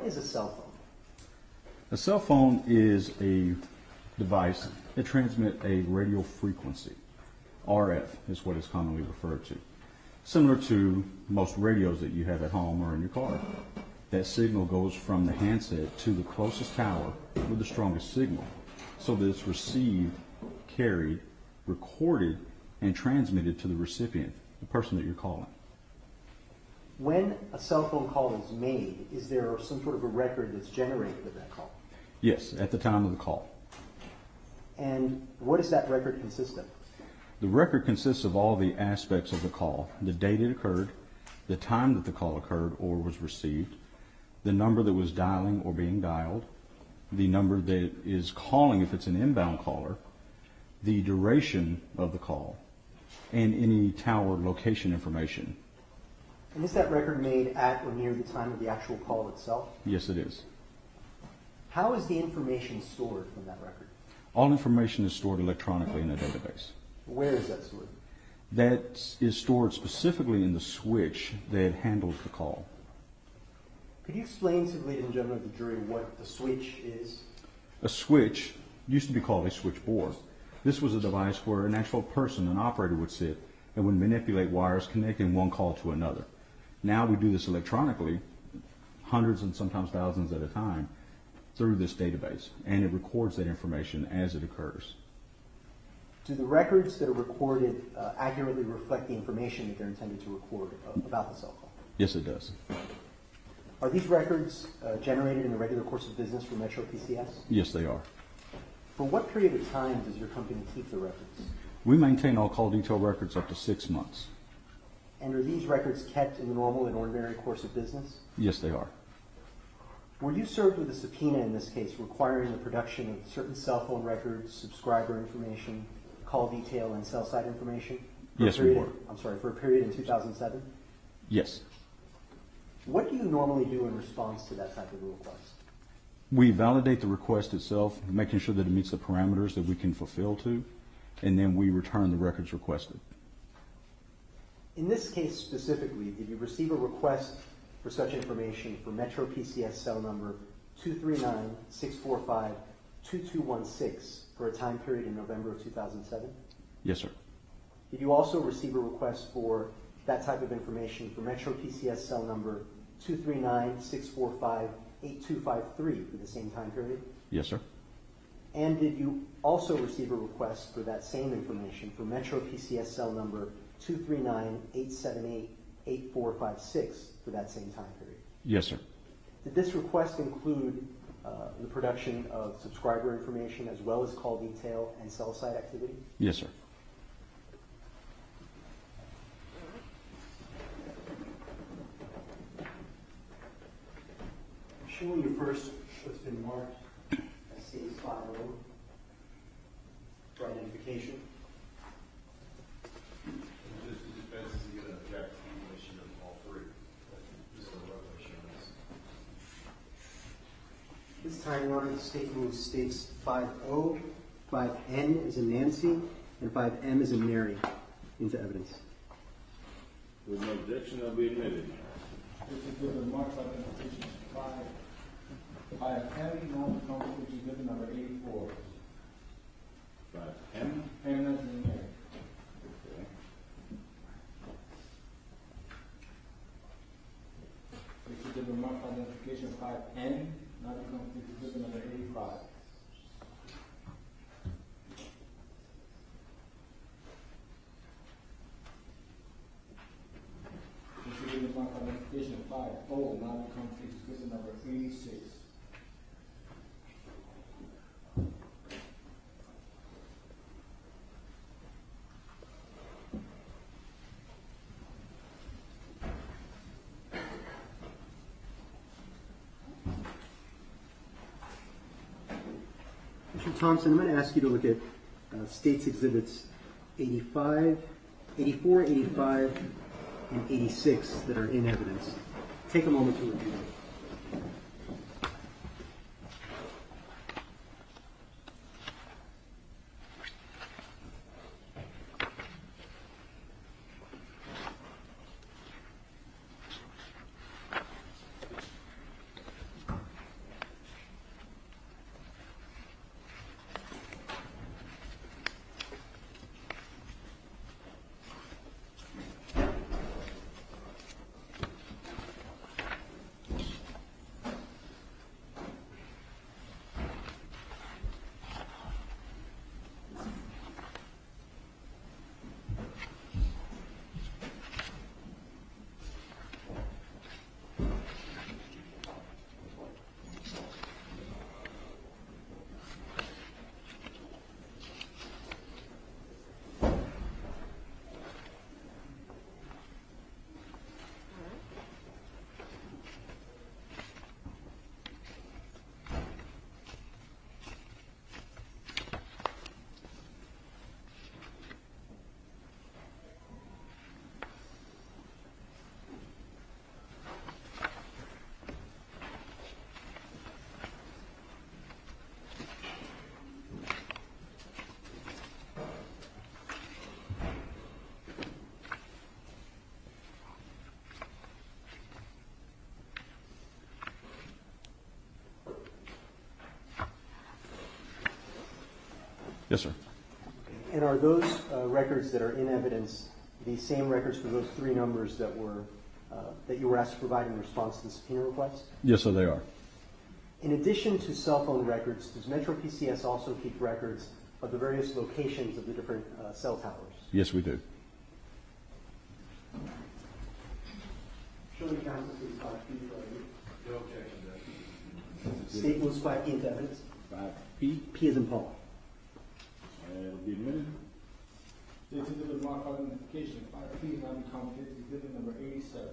is a cell phone? A cell phone is a device that transmits a radio frequency. RF is what it's commonly referred to. Similar to most radios that you have at home or in your car. That signal goes from the handset to the closest tower with the strongest signal, so that it's received, carried, recorded, and transmitted to the recipient, the person that you're calling. When a cell phone call is made, is there some sort of a record that's generated of that call? Yes, at the time of the call. And what does that record consist of? The record consists of all the aspects of the call: the date it occurred, the time that the call occurred or was received, the number that was dialing or being dialed, the number that is calling if it's an inbound caller, the duration of the call, and any tower location information. And is that record made at or near the time of the actual call itself? Yes, it is. How is the information stored from that record? All information is stored electronically in a database. Where is that stored? That is stored specifically in the switch that handles the call. Could you explain to the ladies and gentlemen of the jury what the switch is? A switch used to be called a switchboard. This was a device where an actual person, an operator, would sit and would manipulate wires connecting one call to another. Now we do this electronically, hundreds and sometimes thousands at a time, through this database, and it records that information as it occurs. Do the records that are recorded accurately reflect the information that they're intended to record about the cell phone? Yes, it does. Are these records generated in the regular course of business for Metro PCS? Yes, they are. For what period of time does your company keep the records? We maintain all call detail records up to 6 months. And are these records kept in the normal and ordinary course of business? Yes, they are. Were you served with a subpoena in this case requiring the production of certain cell phone records, subscriber information, call detail, and cell site information? Yes, we were. For a period in 2007? Yes. What do you normally do in response to that type of a request? We validate the request itself, making sure that it meets the parameters that we can fulfill to, and then we return the records requested. In this case specifically, did you receive a request for such information for Metro PCS cell number 239-645-2216 for a time period in November of 2007? Yes, sir. Did you also receive a request for that type of information for Metro PCS cell number 239-645-8253 for the same time period? Yes, sir. And did you also receive a request for that same information for Metro PCS cell number 239-878-8456 for that same time period? Yes, sir. Did this request include the production of subscriber information as well as call detail and cell site activity? Yes, sir. Showing you first what's been marked as C50 for identification. The defense is going to object to the issue of all three. This is what we're showing us. This time, Your Honor, the statement states 5-0, 5N is in Nancy, and 5M is in Mary into evidence. With no objection, they'll be admitted. This is given marked identification 5M, non-conforming, which is given number 84. 5M. And that's in Mary. Okay. This is given marked identification 5N, non-conforming, which is given number 85. This is given marked identification 5O, non-conforming, which is given number 86. Mr. Thompson, I'm going to ask you to look at States Exhibits 85, 84, 85, and 86 that are in evidence. Take a moment to review them. Yes, sir. And are those records that are in evidence the same records for those three numbers that you were asked to provide in response to the subpoena request? Yes, sir, they are. In addition to cell phone records, does Metro PCS also keep records of the various locations of the different cell towers? Yes, we do. Show me counsel, please, 5P. No objection to that. State those 5P into evidence. 5P. P is in Paul. It'll be admitted. States Exhibit marked by identification, 5P, not be counted, exhibit number 87.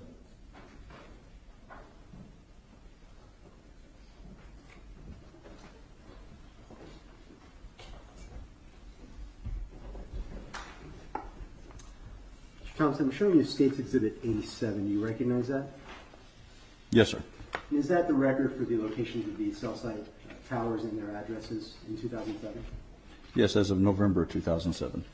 Mr. Thompson, I'm showing you States Exhibit 87. Do you recognize that? Yes, sir. And is that the record for the locations of the cell site towers and their addresses in 2007? Yes, as of November 2007.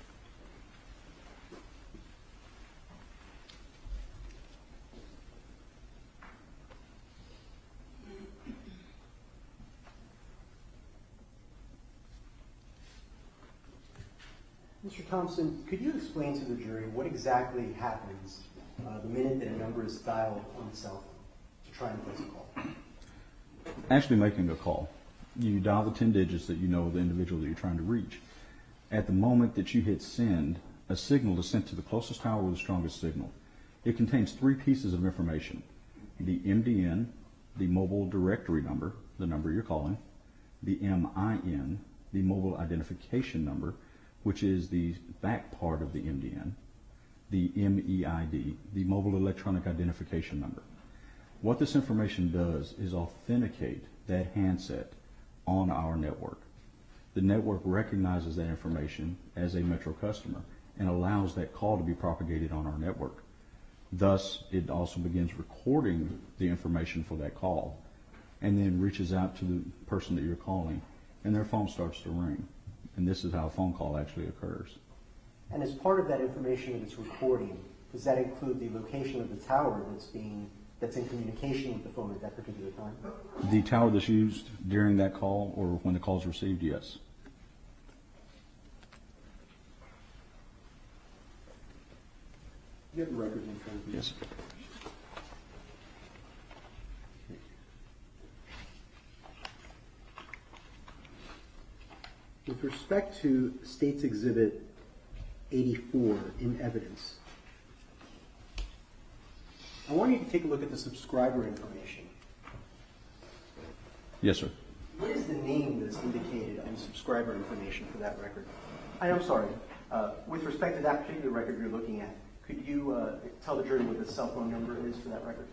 Mr. Thompson, could you explain to the jury what exactly happens the minute that a number is dialed on the cell phone to try and place a call? Actually making a call. You dial the 10 digits that you know of the individual that you're trying to reach. At the moment that you hit send, a signal is sent to the closest tower with the strongest signal. It contains three pieces of information: the MDN, the mobile directory number, the number you're calling; the MIN, the mobile identification number, which is the back part of the MDN; the MEID, the mobile electronic identification number. What this information does is authenticate that handset on our network. The network recognizes that information as a Metro customer and allows that call to be propagated on our network. Thus, it also begins recording the information for that call and then reaches out to the person that you're calling, and their phone starts to ring. And this is how a phone call actually occurs. And as part of that information that it's recording, does that include the location of the tower that's in communication with the phone at that particular time? The tower that's used during that call or when the call is received, yes. You have the records in front of you. Yes. With respect to States Exhibit 84 in evidence, I want you to take a look at the subscriber information. Yes, sir. What is the name that's indicated on the subscriber information for that record? I'm sorry. With respect to that particular record you're looking at, could you tell the jury what the cell phone number is for that record?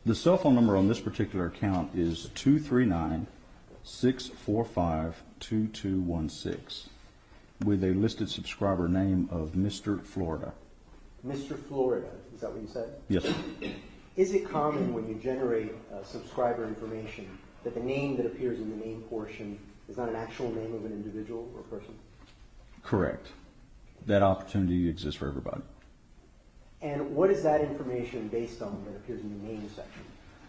The cell phone number on this particular account is 239-645-2216 with a listed subscriber name of Mr. Florida. Mr. Florida, is that what you said? Yes, sir. Is it common when you generate subscriber information that the name that appears in the name portion is not an actual name of an individual or person? Correct. That opportunity exists for everybody. And what is that information based on that appears in the name section?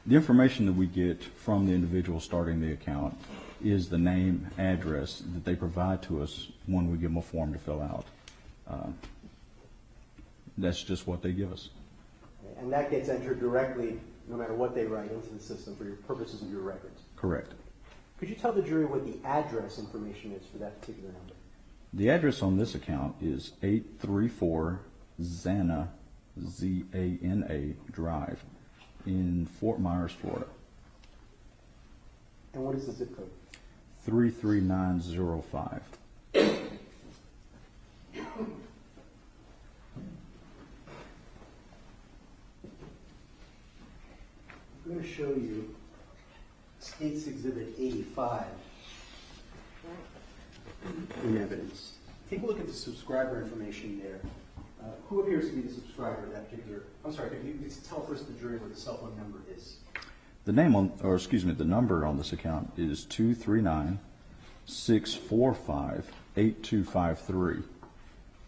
The information that we get from the individual starting the account is the name, address that they provide to us when we give them a form to fill out. That's just what they give us. And that gets entered directly, no matter what they write, into the system for your purposes of your records. Correct. Could you tell the jury what the address information is for that particular number? The address on this account is 834 Zana, Z-A-N-A Drive in Fort Myers, Florida. And what is the zip code? 33905. I'm going to show you States Exhibit 85 in evidence. Take a look at the subscriber information there. Who appears to be the subscriber of that particular? I'm sorry, could you tell first the jury what the cell phone number is? The the number on this account is 239-645-8253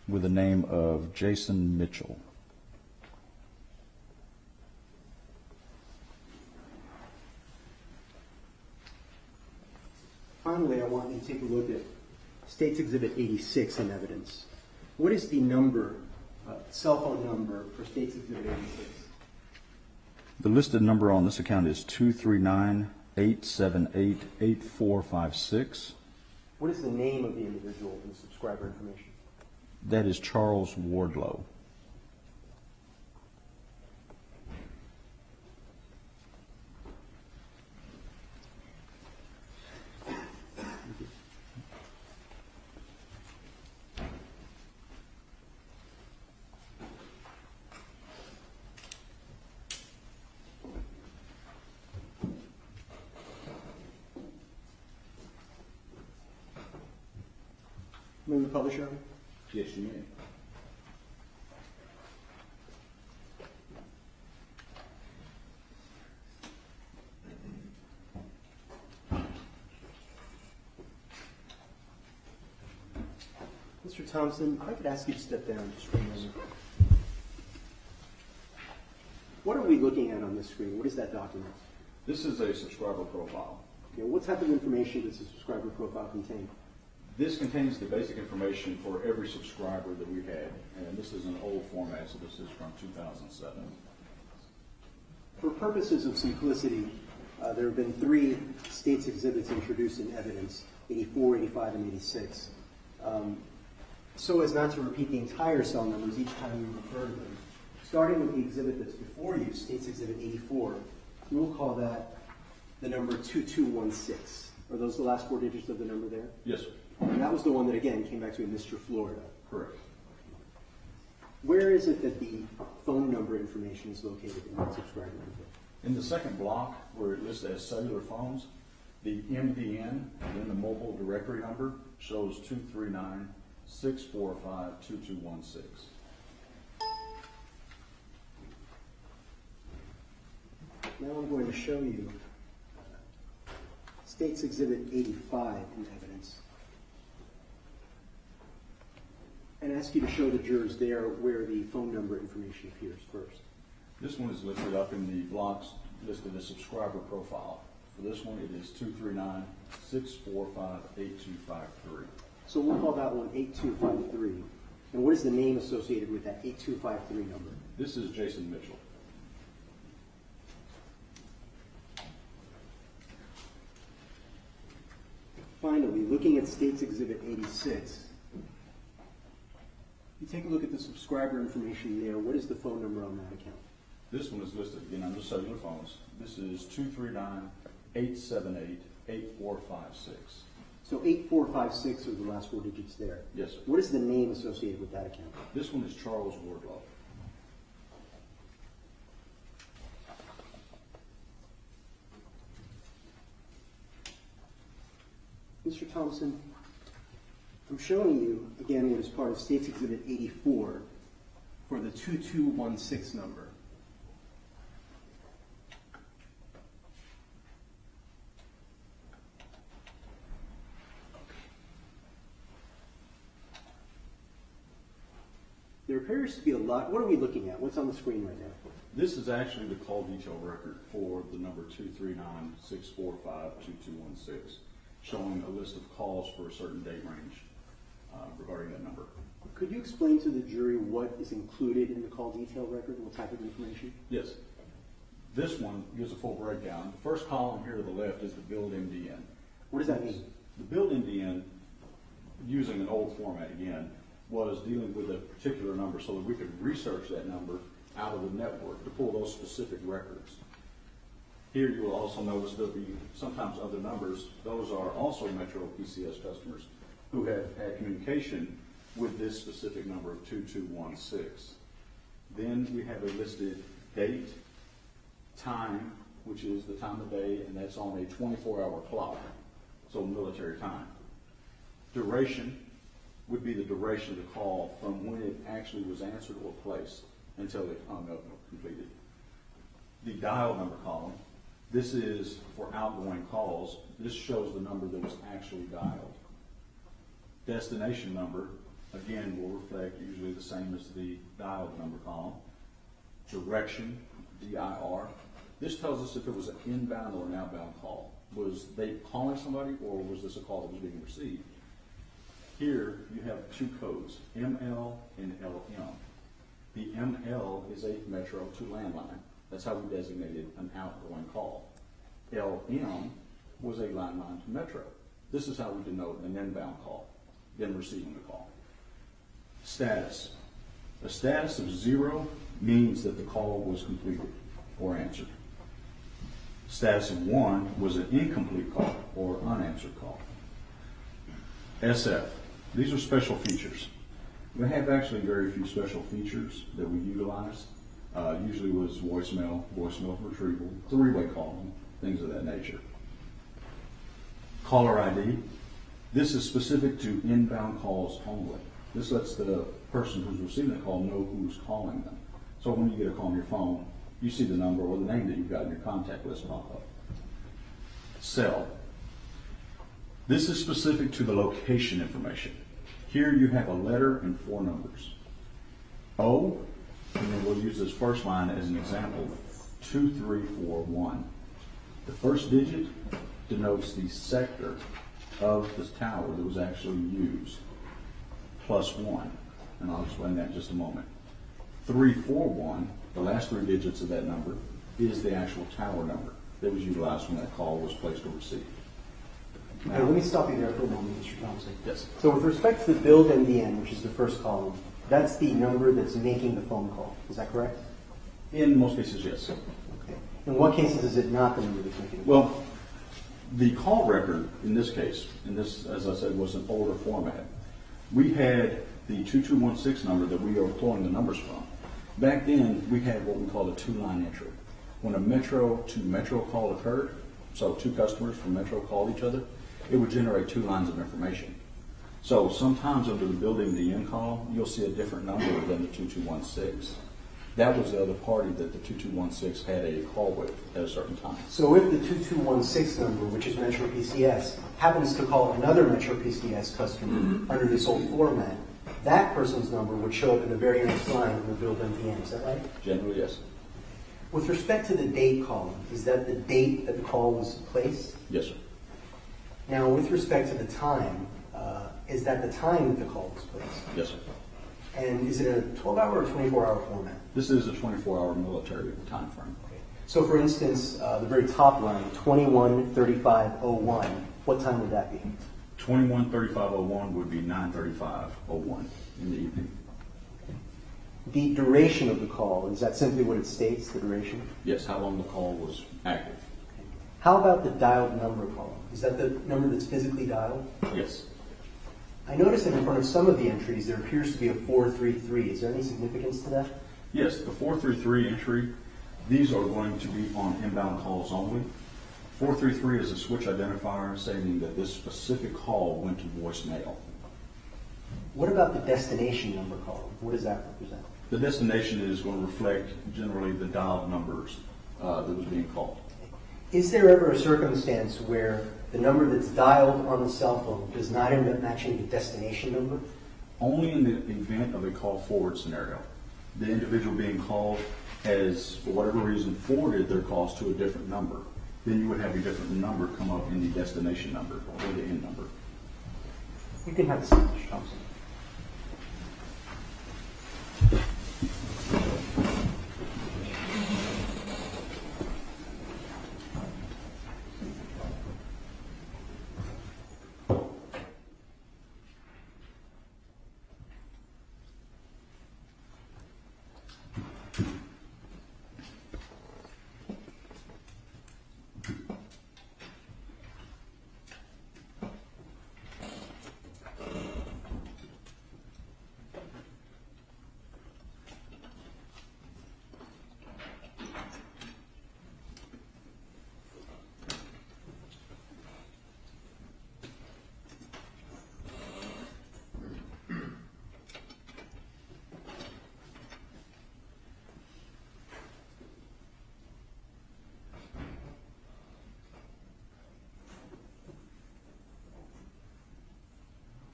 with the name of Jason Mitchell. Finally, I want you to take a look at State's Exhibit 86 in evidence. What is the number, cell phone number for State's Exhibit 86? The listed number on this account is 239-878-8456. What is the name of the individual in the subscriber information? That is Charles Wardlow. May we publish, Your Honor? Yes, you may. Mr. Thompson, if I could ask you to step down just for a moment. What are we looking at on this screen? What is that document? This is a subscriber profile. Okay, what type of information does the subscriber profile contain? This contains the basic information for every subscriber that we had, and this is an old format, so this is from 2007. For purposes of simplicity, there have been 3 State's exhibits introduced in evidence, 84, 85, and 86. So as not to repeat the entire cell numbers each time we refer to them, starting with the exhibit that's before you, State's Exhibit 84, we will call that the number 2216. Are those the last 4 digits of the number there? Yes, sir. And that was the one that, again, came back to you in Mr. Florida. Correct. Where is it that the phone number information is located in that subscriber info? In the second block, where it lists as cellular phones, the MDN and then the mobile directory number shows 239-645-2216. Now I'm going to show you State's Exhibit 85 in evidence, and ask you to show the jurors there where the phone number information appears first. This one is listed up in the blocks listed as subscriber profile. For this one, it is 239-645-8253. So we'll call that one 8253. And what is the name associated with that 8253 number? This is Jason Mitchell. Finally, looking at State's Exhibit 86, you take a look at the subscriber information there. What is the phone number on that account? This one is listed again under cellular phones. This is 239-878-8456. So 8456 are the last 4 digits there. Yes, sir. What is the name associated with that account? This one is Charles Wardlow. Mr. Thompson, I'm showing you, again, what is part of State's Exhibit 84 for the 2216 number. There appears to be a lot. What are we looking at? What's on the screen right now? This is actually the call detail record for the number 239-645-2216, showing a list of calls for a certain date range regarding that number. Could you explain to the jury what is included in the call detail record, what type of information? Yes. This one gives a full breakdown. The first column here to the left is the billed MDN. What does that mean? The billed MDN, using an old format again, was dealing with a particular number so that we could research that number out of the network to pull those specific records. Here you will also notice there'll be sometimes other numbers. Those are also Metro PCS customers who have had communication with this specific number of 2216. Then we have a listed date, time, which is the time of day, and that's on a 24-hour clock, so military time. Duration would be the duration of the call from when it actually was answered or placed until it hung up and completed. The dial number column, this is for outgoing calls. This shows the number that was actually dialed. Destination number, again, will reflect usually the same as the dialed number column. Direction, DIR. This tells us if it was an inbound or an outbound call. Was they calling somebody, or was this a call that was being received? Here you have two codes, ML and LM. The ML is a metro to landline. That's how we designated an outgoing call. LM was a landline to metro. This is how we denote an inbound call, then receiving the call. Status. A status of 0 means that the call was completed or answered. Status of 1 was an incomplete call or unanswered call. SF. These are special features. We have actually very few special features that we utilize. Usually was voicemail retrieval, three-way calling, things of that nature. Caller ID. This is specific to inbound calls only. This lets the person who's receiving the call know who's calling them. So when you get a call on your phone, you see the number or the name that you've got in your contact list pop up. Cell. This is specific to the location information. Here you have a letter and 4 numbers. O, and then we'll use this first line as an example, 2341. The first digit denotes the sector of the tower that was actually used, +1, and I'll explain that in just a moment. 341, the last 3 digits of that number, is the actual tower number that was utilized when that call was placed or received. Okay, let me stop you there for a moment, Mr. Thompson. Yes. So with respect to the build MDN, which is the first column, that's the number that's making the phone call. Is that correct? In most cases, yes. Okay. In what cases is it not the number that's making the phone call? Well, the call record in this case, and this, as I said, was an older format. We had the 2216 number that we are pulling the numbers from. Back then, we had what we call a 2-line entry. When a metro to metro call occurred, so 2 customers from metro called each other, it would generate 2 lines of information. So sometimes under the building MDN call, you'll see a different number than the 2216. That was the other party that the 2216 had a call with at a certain time. So if the 2216 number, which is Metro PCS, happens to call another Metro PCS customer under this old format, that person's number would show up in the very next line in the build MDN. Is that right? Generally, yes. With respect to the date column, is that the date that the call was placed? Yes, sir. Now, with respect to the time, is that the time that the call was placed? Yes, sir. And is it a 12-hour or 24-hour format? This is a 24-hour military time frame. Okay. So, for instance, the very top line, 21:35:01, what time would that be? 21:35:01 would be 9:35:01 in the evening. The duration of the call, is that simply what it states, the duration? Yes, how long the call was active. How about the dialed number column? Is that the number that's physically dialed? Yes. I noticed that in front of some of the entries there appears to be a 433. Is there any significance to that? Yes, the 433 entry, these are going to be on inbound calls only. 433 is a switch identifier saying that this specific call went to voicemail. What about the destination number column? What does that represent? The destination is going to reflect generally the dialed numbers that was being called. Is there ever a circumstance where the number that's dialed on the cell phone does not end up matching the destination number? Only in the event of a call forward scenario. The individual being called has, for whatever reason, forwarded their calls to a different number. Then you would have a different number come up in the destination number or the end number. You can have the seat, Mr. Thompson.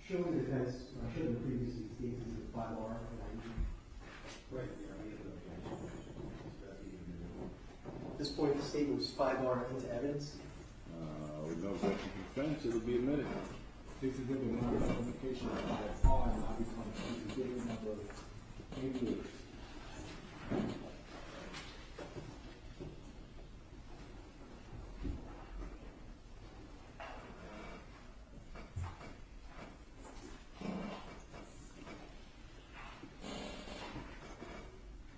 Showing the defense, showing the previously stated as a 5R. Right. At this point, the statement was 5R into evidence. With no objection to defense, it'll be admitted. State's Exhibit 1, identification of 5R now becomes exhibit number 88.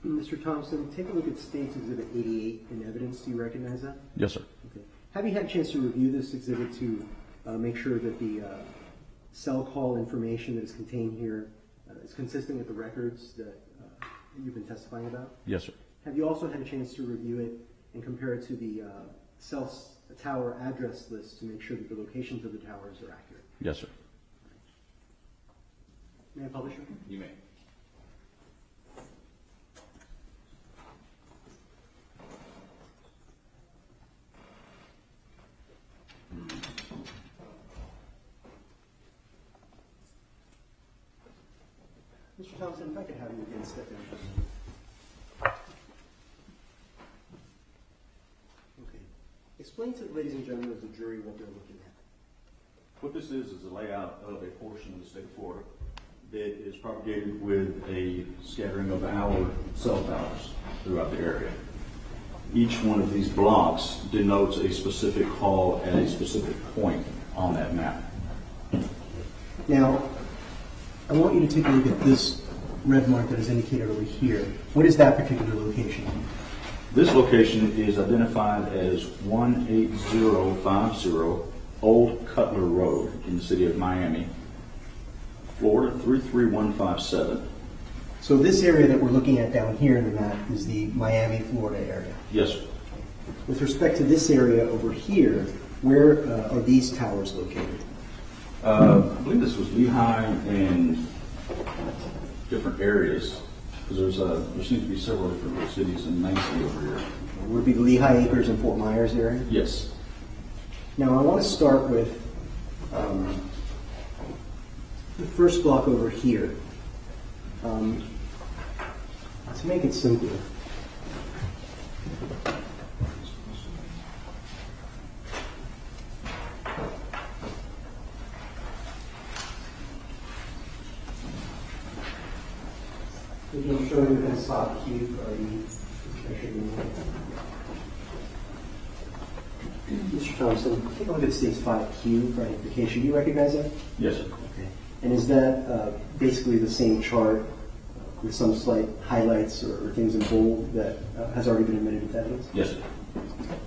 Mr. Thompson, take a look at State's Exhibit 88 in evidence. Do you recognize that? Yes, sir. Okay. Have you had a chance to review this exhibit to make sure that the cell call information that is contained here is consistent with the records that you've been testifying about? Yes, sir. Have you also had a chance to review it and compare it to the tower address list to make sure that the locations of the towers are accurate? Yes, sir. May I publish it? You may. Mr. Thompson, if I could have you again step in. Okay. Explain to the ladies and gentlemen of the jury what they're looking at. What this is a layout of a portion of the state of Florida that is propagated with a scattering of our cell towers throughout the area. Each one of these blocks denotes a specific call at a specific point on that map. Now, I want you to take a look at this red mark that is indicated over here. What is that particular location? This location is identified as 18050 Old Cutler Road in the city of Miami, Florida 33157. So this area that we're looking at down here in the map is the Miami, Florida area. Yes, sir. With respect to this area over here, where are these towers located? I believe this was Lehigh and different areas, because there seems to be several different cities in Mansfield over here. Would it be the Lehigh Acres and Fort Myers area? Yes. Now I want to start with the first block over here. To make it simpler, if you'll show me that spot Q, Mr. Thompson, take a look at stage 5Q for identification. Do you recognize that? Yes, sir. Okay. And is that basically the same chart with some slight highlights or things in bold that has already been admitted into evidence? Yes, sir.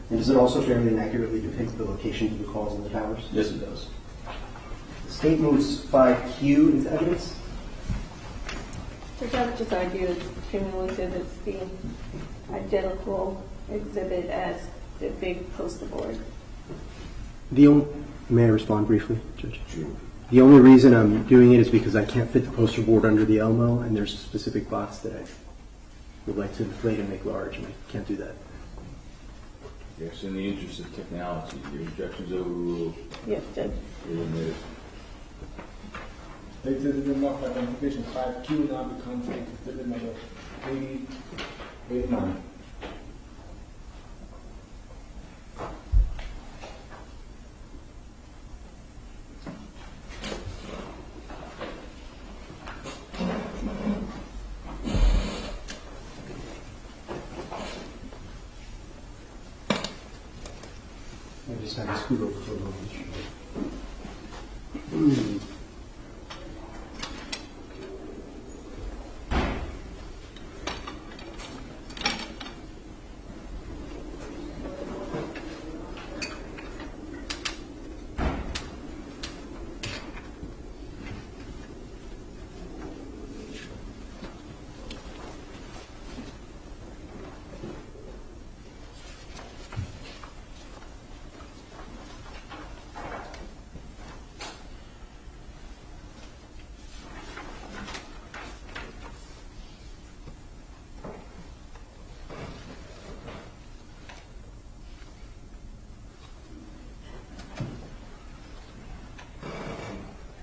And does it also fairly and accurately depict the locations of the calls on the towers? Yes, it does. The state moves 5Q into evidence. The judge just argued it's cumulative. It's the identical exhibit as the big poster board. May I respond briefly, Judge? Sure. The only reason I'm doing it is because I can't fit the poster board under the Elmo, and there's a specific box that I would like to inflate and make large, and I can't do that. Yes, in the interest of technology, your objections overruled. Yes, Judge. State's Exhibit marked by identification 5Q now becomes exhibit number 89. I just had to scoot over for a moment.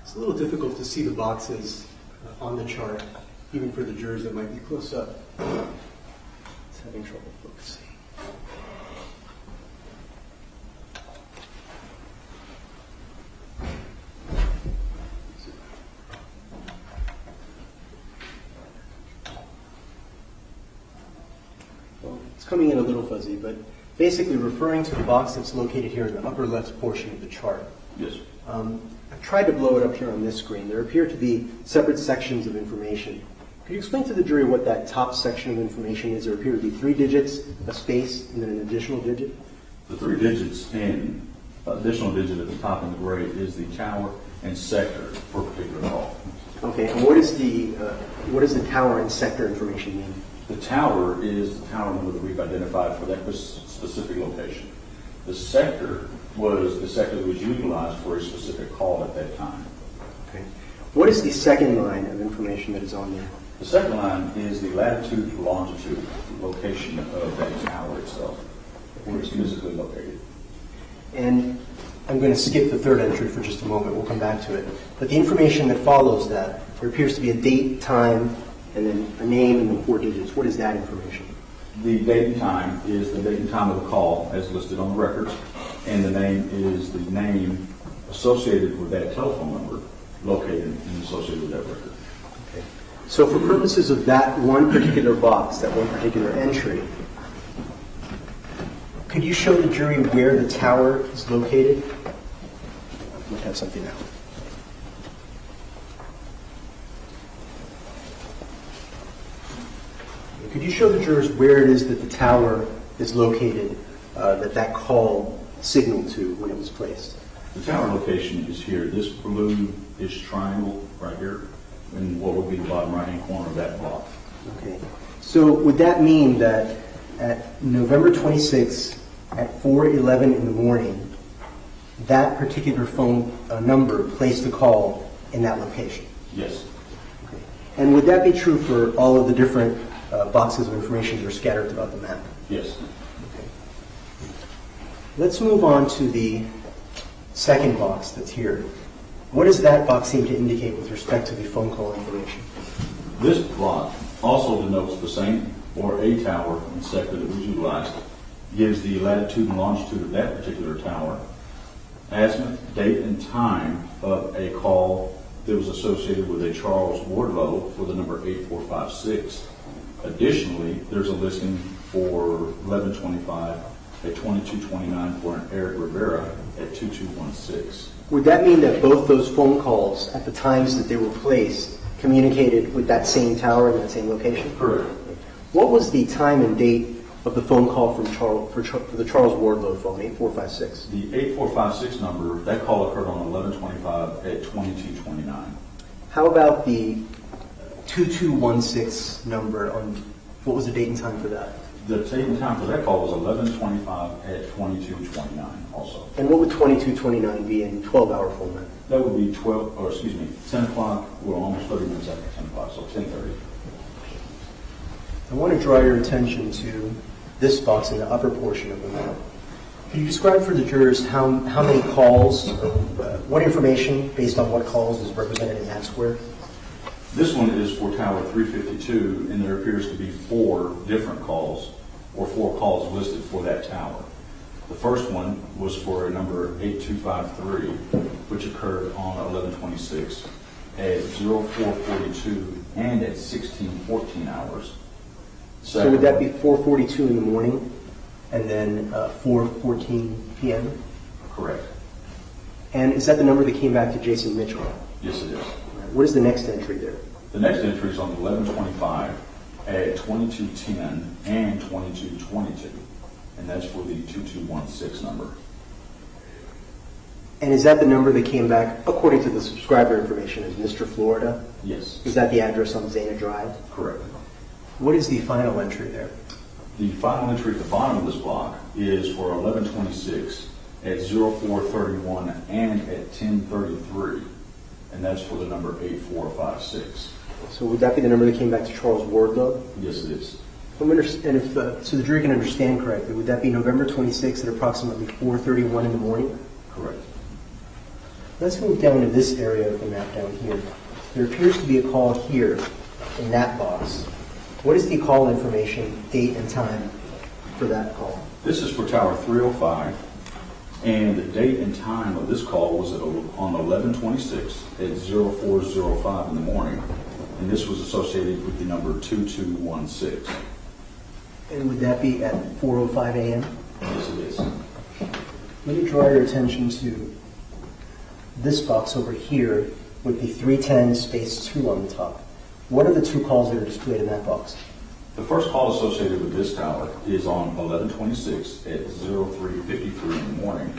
It's a little difficult to see the boxes on the chart, even for the jurors that might be close up. It's having trouble focusing. it's coming in a little fuzzy, but basically referring to the box that's located here in the upper left portion of the chart. Yes. I've tried to blow it up here on this screen. There appear to be separate sections of information. Could you explain to the jury what that top section of information is? There appear to be 3 digits, a space, and then an additional digit. The 3 digits and additional digit at the top in the gray is the tower and sector for a particular call. Okay, and what is the tower and sector information mean? The tower is the tower number that we've identified for that specific location. The sector was the sector that was utilized for a specific call at that time. Okay. What is the second line of information that is on there? The second line is the latitude, longitude, location of that tower itself, where it's physically located. And I'm going to skip the third entry for just a moment. We'll come back to it. But the information that follows that, there appears to be a date, time, and then a name, and then 4 digits. What is that information? The date and time is the date and time of the call as listed on the records, and the name is the name associated with that telephone number located and associated with that record. Okay. So for purposes of that one particular box, that one particular entry, could you show the jury where the tower is located? We have something now. Could you show the jurors where it is that the tower is located, that call signaled to when it was placed? The tower location is here. This blue-ish triangle right here, in what would be the bottom right-hand corner of that block. Okay. So would that mean that at November 26th at 4:11 in the morning, that particular phone number placed the call in that location? Yes. Okay. And would that be true for all of the different boxes of information that are scattered throughout the map? Yes. Okay. Let's move on to the second box that's here. What does that box seem to indicate with respect to the phone call information? This block also denotes the same or a tower and sector that was utilized, gives the latitude and longitude of that particular tower, azimuth, date, and time of a call that was associated with a Charles Wardlow for the number 8456. Additionally, there's a listing for 1125 at 2229 for an Eric Rivera at 2216. Would that mean that both those phone calls at the times that they were placed communicated with that same tower in that same location? Correct. What was the time and date of the phone call from for the Charles Wardlow phone, 8456? The 8456 number, that call occurred on 1125 at 2229. How about the 2216 number on, what was the date and time for that? The date and time for that call was 1125 at 2229 also. And what would 2229 be in 12-hour format? That would be 10 o'clock, well, almost 30 minutes after 10 o'clock, so 10:30. I want to draw your attention to this box in the upper portion of the map. Can you describe for the jurors how many calls, what information based on what calls is represented in that square? This one is for Tower 352, and there appears to be 4 different calls, or 4 calls listed for that tower. The first one was for a number 8253, which occurred on 1126 at 0442 and at 1614 hours. So would that be 4:42 in the morning and then 4:14 p.m.? Correct. And is that the number that came back to Jason Mitchell? Yes, it is. What is the next entry there? The next entry is on 1125 at 2210 and 2222, and that's for the 2216 number. And is that the number that came back, according to the subscriber information, as Mr. Florida? Yes. Is that the address on Zana Drive? Correct. What is the final entry there? The final entry at the bottom of this block is for 1126 at 0431 and at 1033, and that's for the number 8456. So would that be the number that came back to Charles Wardlow? Yes, it is. And if so the jury can understand correctly, would that be November 26th at approximately 4:31 in the morning? Correct. Let's move down to this area of the map down here. There appears to be a call here in that box. What is the call information, date and time for that call? This is for Tower 305, and the date and time of this call was on 1126 at 0405 in the morning, and this was associated with the number 2216. And would that be at 4:05 a.m.? Yes, it is. Let me draw your attention to this box over here with the 310 space 2 on the top. What are the two calls that are displayed in that box? The first call associated with this tower is on 11/26 at 03:53 in the morning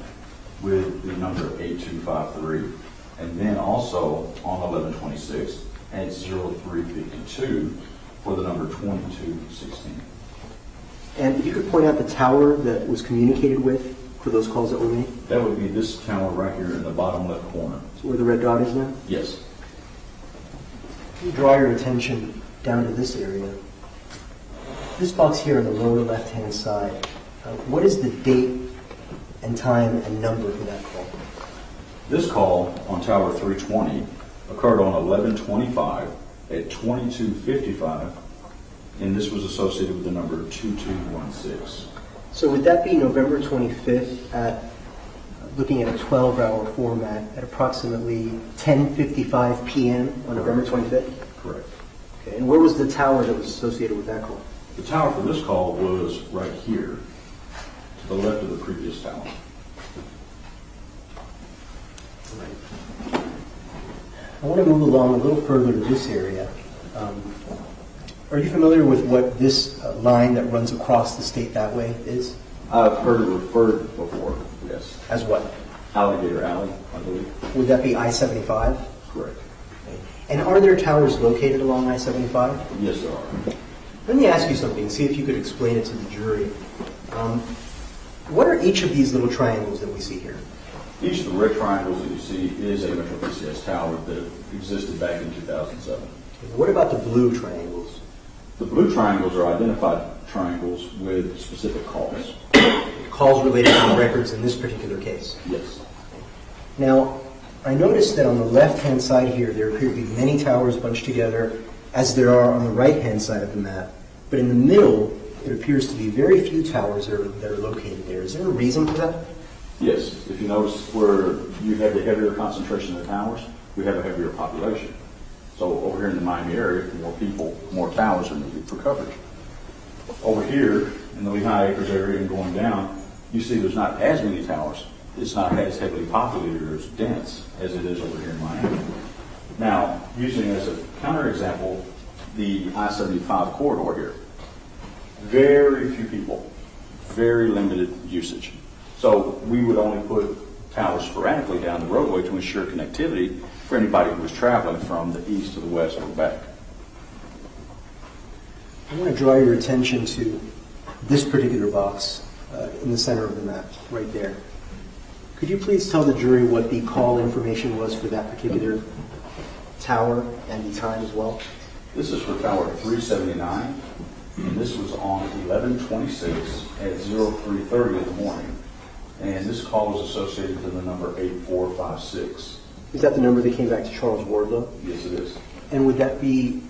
with the number 8253, and then also on 11/26 at 03:52 for the number 2216. And if you could point out the tower that was communicated with for those calls that were made, That would be this tower right here in the bottom left corner. where the red dot is now? Yes. Let me draw your attention down to this area. This box here on the lower left-hand side, what is the date and time and number for that call? This call on tower 320 occurred on 11/25 at 22:55, and this was associated with the number 2216. So would that be November 25th at, looking at a 12-hour format, at approximately 10:55 p.m. on November 25th? Correct. Okay, and where was the tower that was associated with that call? The tower for this call was right here, to the left of the previous tower. I want to move along a little further to this area. Are you familiar with what this line that runs across the state that way is? I've heard it referred before, yes. As what? Alligator Alley, I believe. Would that be I-75? Correct. And are there towers located along I-75? Yes, there are. Let me ask you something, see if you could explain it to the jury. What are each of these little triangles that we see here? Each of the red triangles that you see is a Metro PCS tower that existed back in 2007. What about the blue triangles? The blue triangles are identified triangles with specific calls. Calls related to the records in this particular case. Yes. Now, I noticed that on the left-hand side here, there appear to be many towers bunched together, as there are on the right-hand side of the map. But in the middle, it appears to be very few towers that are located there. Is there a reason for that? Yes. If you notice where you have the heavier concentration of towers, we have a heavier population. So over here in the Miami area, more people, more towers are needed for coverage. Over here in the Lehigh Acres area and going down, you see there's not as many towers. It's not as heavily populated or as dense as it is over here in Miami. Now, using as a counterexample the I-75 corridor here, very few people, very limited usage. So we would only put towers sporadically down the roadway to ensure connectivity for anybody who was traveling from the east to the west or back. I want to draw your attention to this particular box in the center of the map, right there. Could you please tell the jury what the call information was for that particular tower and the time as well? This is for tower 379, and this was on 11/26 at 03:30 in the morning. And this call was associated to the number 8456. Is that the number that came back to Charles Wardlow? Yes, it is. And would that be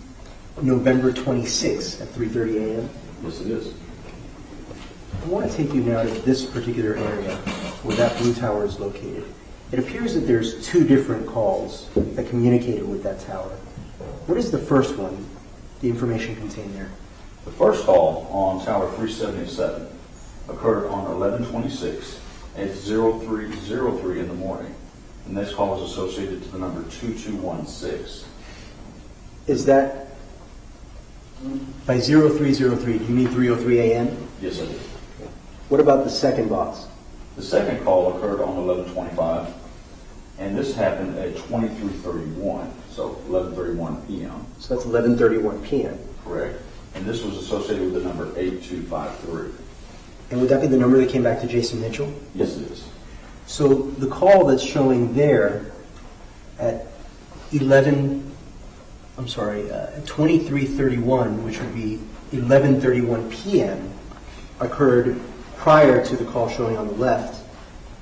November 26th at 3:30 a.m.? Yes, it is. I want to take you now to this particular area where that blue tower is located. It appears that there's two different calls that communicated with that tower. What is the first one, the information contained there? The first call on tower 377 occurred on 11/26 at 03:03 in the morning, and this call was associated to the number 2216. Is that by 03:03, do you mean 3:03 a.m.? Yes, I did. What about the second box? The second call occurred on 11/25, and this happened at 23:31, so 11:31 p.m. So that's 11:31 p.m. Correct. And this was associated with the number 8253. And would that be the number that came back to Jason Mitchell? Yes, it is. So the call that's showing there at 23:31, which would be 11:31 p.m., occurred prior to the call showing on the left,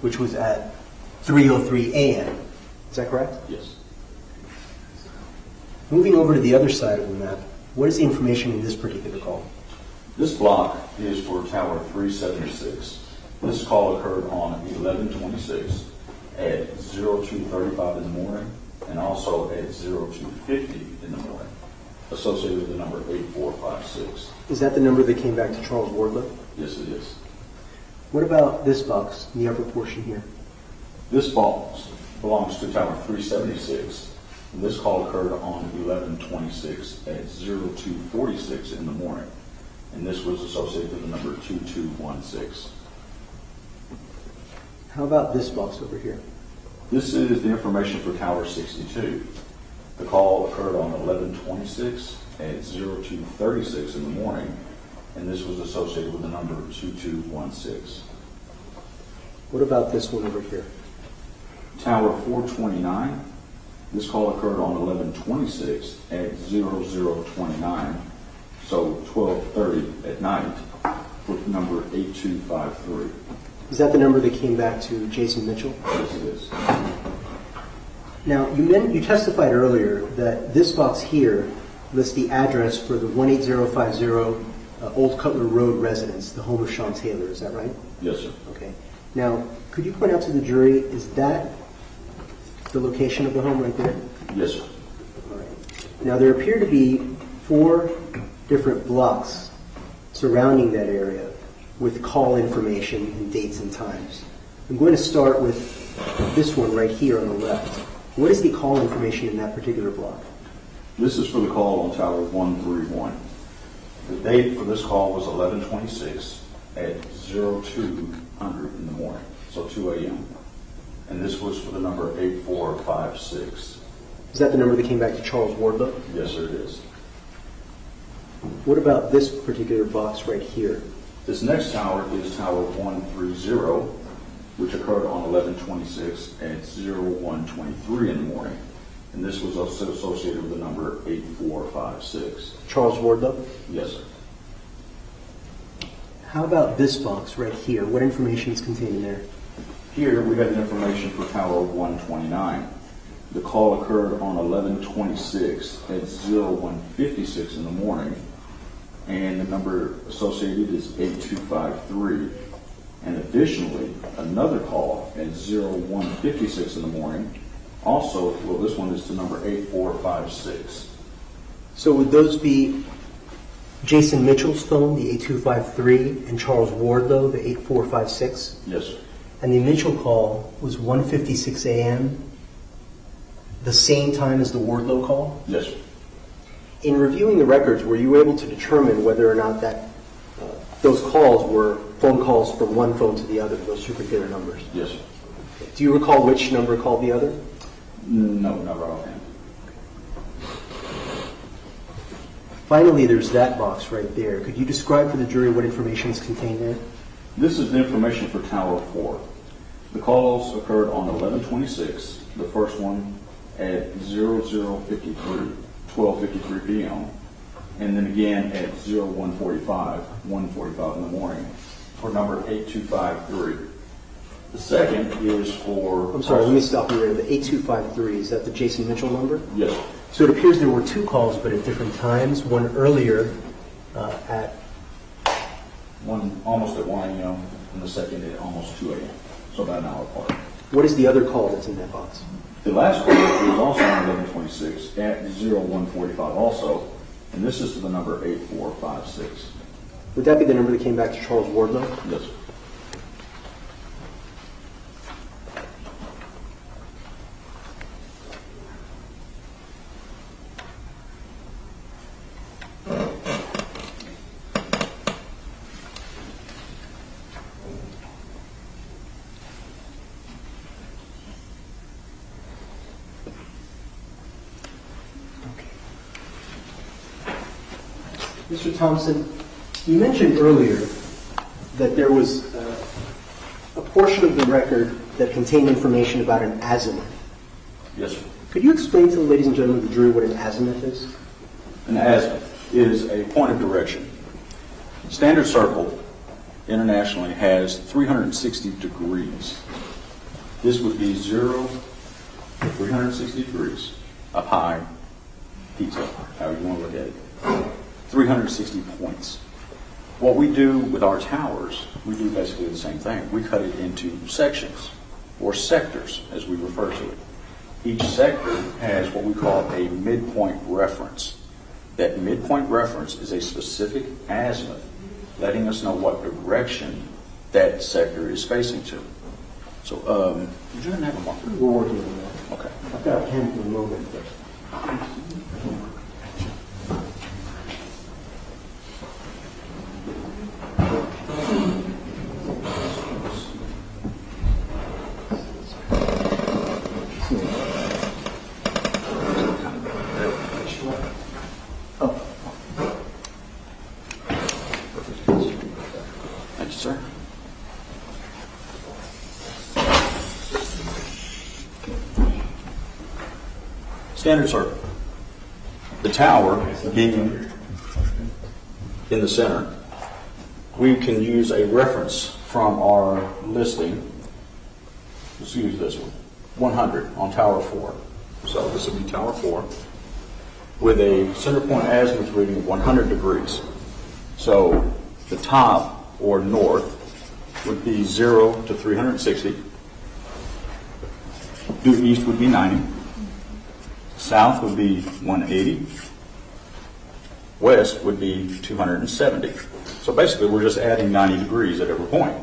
which was at 3:03 a.m. Is that correct? Yes. Moving over to the other side of the map, what is the information in this particular call? This block is for tower 376. This call occurred on 11/26 at 02:35 in the morning and also at 02:50 in the morning. associated with the number 8456. Is that the number that came back to Charles Wardlow? Yes, it is. What about this box in the upper portion here? This box belongs to Tower 376. And this call occurred on 11/26 at 02:46 in the morning. And this was associated with the number 2216. How about this box over here? This is the information for Tower 62. The call occurred on 11/26 at 02:36 in the morning, and this was associated with the number 2216. What about this one over here? Tower 429. This call occurred on 11/26 at 00:29, so 12:30 at night, with number 8253. Is that the number that came back to Jason Mitchell? Yes, it is. Now, you testified earlier that this box here lists the address for the 18050 Old Cutler Road residence, the home of Sean Taylor. Is that right? Yes, sir. Okay. Now, could you point out to the jury, is that the location of the home right there? Yes, sir. All right. Now, there appear to be 4 different blocks surrounding that area with call information and dates and times. I'm going to start with this one right here on the left. What is the call information in that particular block? This is for the call on Tower 131. The date for this call was 11/26 at 0200 in the morning, so 2 a.m. And this was for the number 8456. Is that the number that came back to Charles Wardlow? Yes, sir, it is. What about this particular box right here? This next tower is Tower 130, which occurred on 11/26 at 01:23 in the morning. And this was also associated with the number 8456. Charles Wardlow? Yes, sir. How about this box right here? What information is contained in there? Here we have the information for Tower 129. The call occurred on 11/26 at 01:56 in the morning, and the number associated is 8253. And additionally, another call at 01:56 in the morning, also, well, this one is to number 8456. So would those be Jason Mitchell's phone, the 8253, and Charles Wardlow, the 8456? Yes, sir. And the Mitchell call was 1:56 a.m., the same time as the Wardlow call? Yes, sir. In reviewing the records, were you able to determine whether or not that those calls were phone calls from one phone to the other, those two particular numbers? Yes, sir. Do you recall which number called the other? No, never offhand. Finally, there's that box right there. Could you describe for the jury what information is contained there? This is the information for Tower 4. The calls occurred on 11/26, the first one at 12:53 p.m., and then again at 1:45 in the morning for number 8253. The second is for... I'm sorry, let me stop you there. The 8253, is that the Jason Mitchell number? Yes, sir. So it appears there were 2 calls, but at different times, one earlier at... One almost at 1 a.m. and the second at almost 2 a.m., so about an hour apart. What is the other call that's in that box? The last call was also on 11/26 at 01:45 also, and this is to the number 8456. Would that be the number that came back to Charles Wardlow? Yes, sir. Mr. Thompson, you mentioned earlier that there was a portion of the record that contained information about an azimuth. Yes, sir. Could you explain to the ladies and gentlemen of the jury what an azimuth is? An azimuth is a point of direction. Standard circle internationally has 360 degrees. This would be 0 to 360 degrees up high, detail, however you want to look at it. 360 points. What we do with our towers, we do basically the same thing. We cut it into sections, or sectors, as we refer to it. Each sector has what we call a midpoint reference. That midpoint reference is a specific azimuth, letting us know what direction that sector is facing to. So, did you have a marker? We're working on that. Okay. I've got a pen for the moment, but. Oh, Thank you, sir. Standard circle. The tower being in the center, we can use a reference from our listing. Let's use this one, 100 on tower 4. So this would be tower 4 with a center point azimuth reading of 100 degrees. So the top, or north, would be 0 to 360. Due east would be 90. South would be 180. West would be 270. So basically, we're just adding 90 degrees at every point.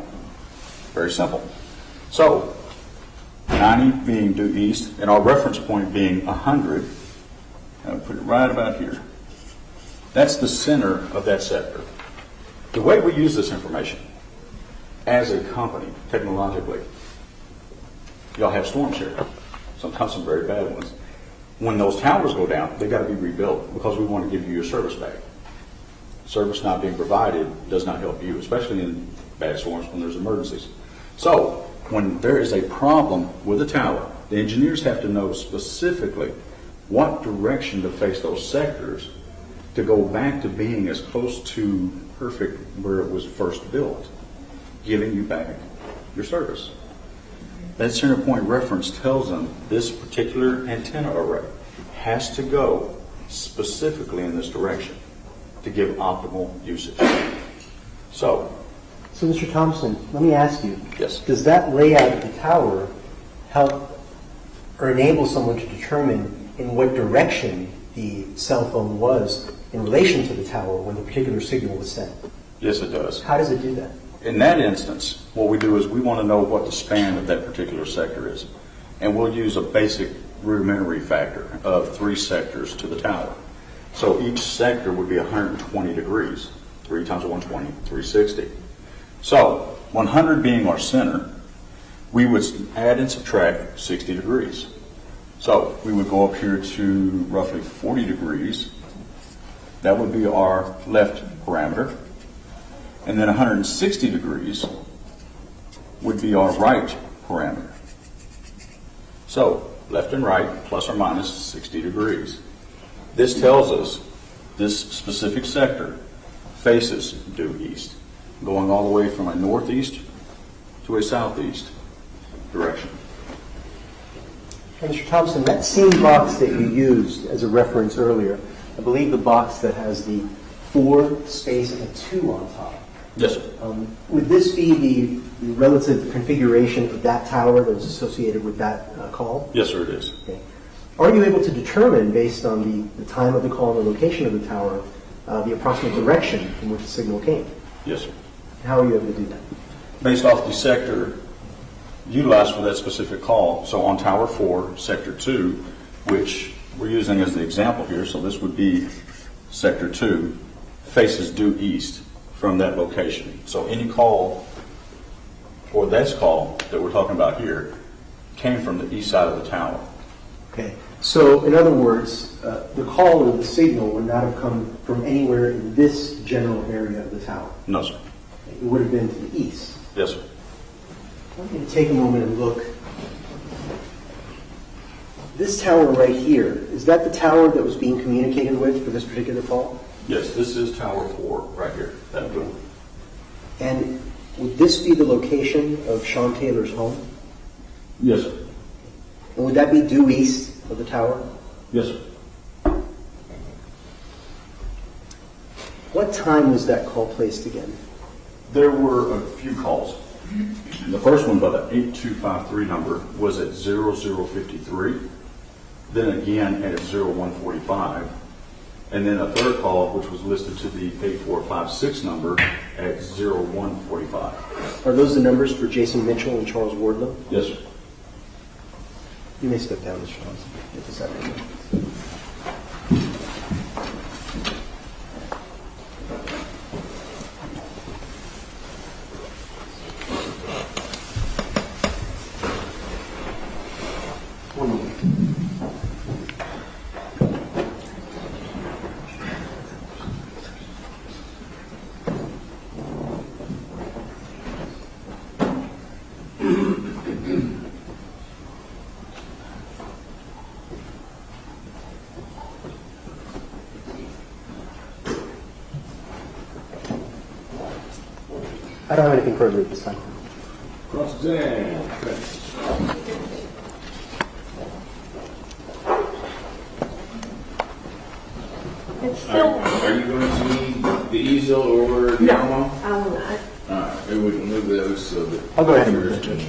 Very simple. So 90 being due east, and our reference point being 100, I would put it right about here. That's the center of that sector. The way we use this information as a company, technologically, y'all have storm share, sometimes some very bad ones. When those towers go down, they've got to be rebuilt because we want to give you your service back. Service not being provided does not help you, especially in bad storms when there's emergencies. So when there is a problem with a tower, the engineers have to know specifically what direction to face those sectors to go back to being as close to perfect where it was first built, giving you back your service. That center point reference tells them this particular antenna array has to go specifically in this direction to give optimal usage. So Mr. Thompson, let me ask you. Yes. Does that layout of the tower help or enable someone to determine in what direction the cell phone was in relation to the tower when the particular signal was sent? Yes, it does. How does it do that? In that instance, what we do is we want to know what the span of that particular sector is. And we'll use a basic rudimentary factor of 3 sectors to the tower. So each sector would be 120 degrees. 3 times 120, 360. So 100 being our center, we would add and subtract 60 degrees. So we would go up here to roughly 40 degrees. That would be our left parameter. And then 160 degrees would be our right parameter. So left and right, plus or minus 60 degrees. This tells us this specific sector faces due east, going all the way from a northeast to a southeast direction. And Mr. Thompson, that same box that you used as a reference earlier, I believe the box that has the 4 space and a 2 on top. Yes, sir. Would this be the relative configuration of that tower that was associated with that call? Yes, sir, it is. Okay. Are you able to determine, based on the time of the call and the location of the tower, the approximate direction from which the signal came? Yes, sir. How are you able to do that? Based off the sector utilized for that specific call, so on Tower 4, Sector 2, which we're using as the example here, so this would be Sector 2, faces due east from that location. So any call, or this call that we're talking about here, came from the east side of the tower. Okay. So, in other words, the call or the signal would not have come from anywhere in this general area of the tower. No, sir. It would have been to the east. Yes, sir. I want you to take a moment and look. This tower right here, is that the tower that was being communicated with for this particular call? Yes, this is Tower 4 right here, that building. And would this be the location of Sean Taylor's home? Yes, sir. And would that be due east of the tower? Yes, sir. What time was that call placed again? There were a few calls. The first one by the 8253 number was at 0053, then again at 0145, And then a third call, which was listed to the 8456 number at 0145. Are those the numbers for Jason Mitchell and Charles Wardlow? Yes, sir. You may step down, Mr. Johnson. Get this out of here. One moment. I don't have anything further at this time. Cross-examine. It's still, Are you going to need the easel or the Alamo? I will not. All right, maybe we can move those so that. I'll go ahead and move that, Judge.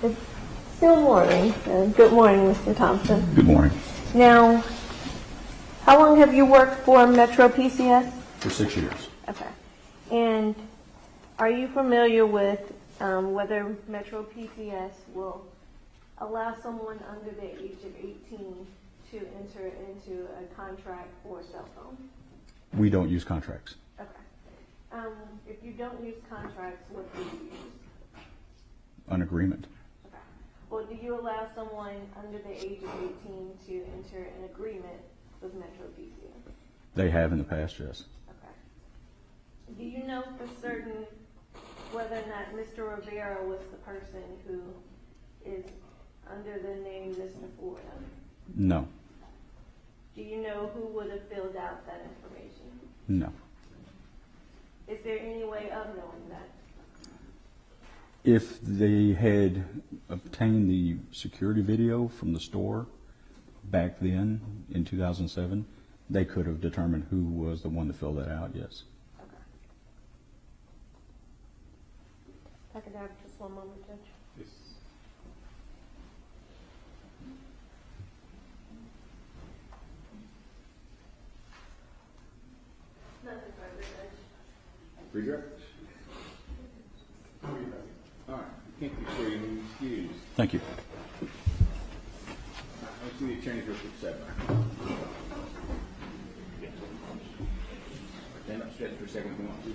It's still morning. Good morning, Mr. Thompson. Good morning. Now, how long have you worked for Metro PCS? For 6 years. Okay. And are you familiar with whether Metro PCS will allow someone under the age of 18 to enter into a contract for a cell phone? We don't use contracts. Okay. If you don't use contracts, what do you use? An agreement. Okay. Well, do you allow someone under the age of 18 to enter an agreement with Metro PCS? They have in the past, yes. Okay. Do you know for certain whether or not Mr. Rivera was the person who is under the name Mr. Florida? No. Do you know who would have filled out that information? No. Is there any way of knowing that? If they had obtained the security video from the store back then in 2007, they could have determined who was the one to fill that out, yes. Okay. If I could have just one moment, Judge. Yes. Nothing further, Judge. Redirect. All right, thank you, sir. You're excused. Thank you. Let's see the attorney for a quick second. Stand up, stretch for a second if you want to.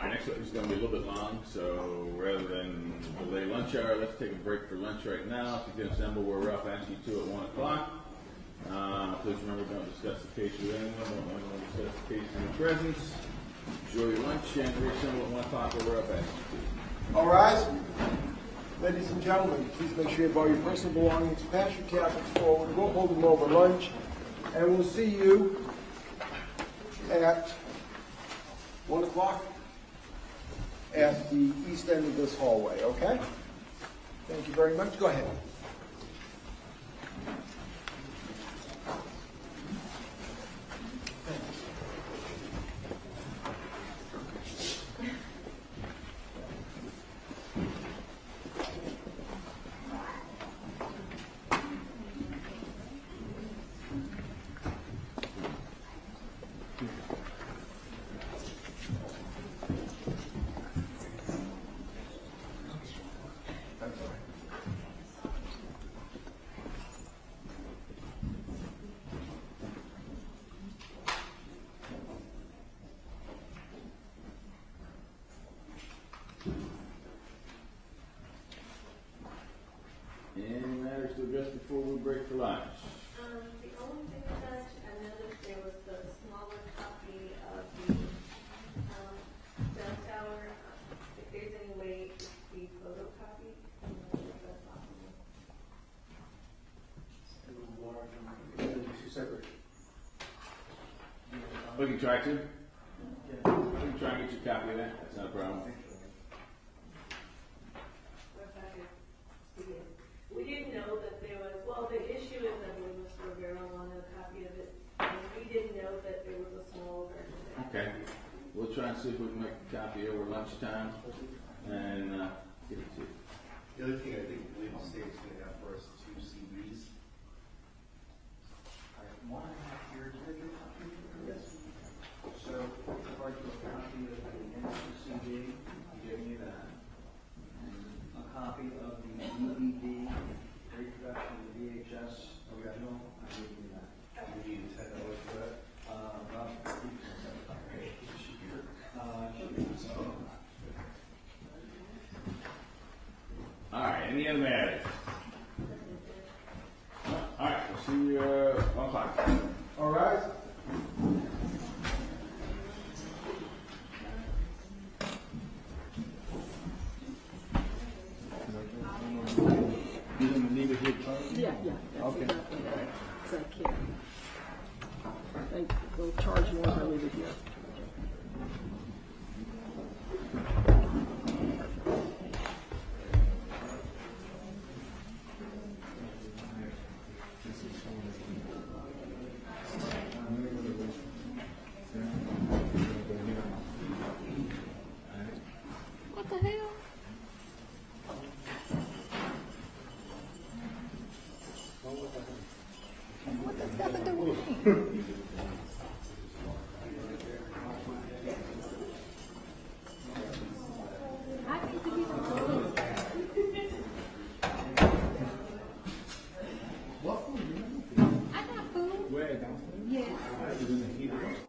Our next one is going to be a little bit long, so rather than delay lunch hour, let's take a break for lunch right now. If you can assemble where Ralph asked you to at 1 o'clock. Please remember, don't discuss the case with anyone. Don't let anyone discuss the case in your presence. Enjoy your lunch and reassemble at 1 o'clock where Ralph asked you to. All rise. Ladies and gentlemen, please make sure you have all your personal belongings, pass your cabinets forward, we'll hold them over lunch, and we'll see you at 1 o'clock at the east end of this hallway, okay? Thank you very much. Go ahead. before we break for lunch? The only thing that I noticed there was the smaller copy of the cell tower. If there's any way it could be photocopied, if that's possible. Two separate. We can try to. We can try and get you a copy of that. That's not a problem. We didn't know that there was, well, the issue is that Mr. Rivera wanted a copy of it, and we didn't know that there was a small version. Okay. We'll try and see if we can make a copy over lunchtime and give it to you. The other thing I think the legal state's going to have for us is 2 CDs. One and a half years ago, Yes. so with regard to a copy of the NCCD, you gave me that, and a copy of the DVD, reproduction of the VHS original, I gave you that. You need $10 for that? About 50%. All right. Any other matters? All right. We'll see you 1 o'clock. All right? You gonna leave it here, Charlie? Yeah, that's Okay. exactly right. So I can't. They'll charge more if I leave it here. What the hell? What does that have to do with me? I need to be the What food? I got food. Where, downstairs? Yes. I was in the heat.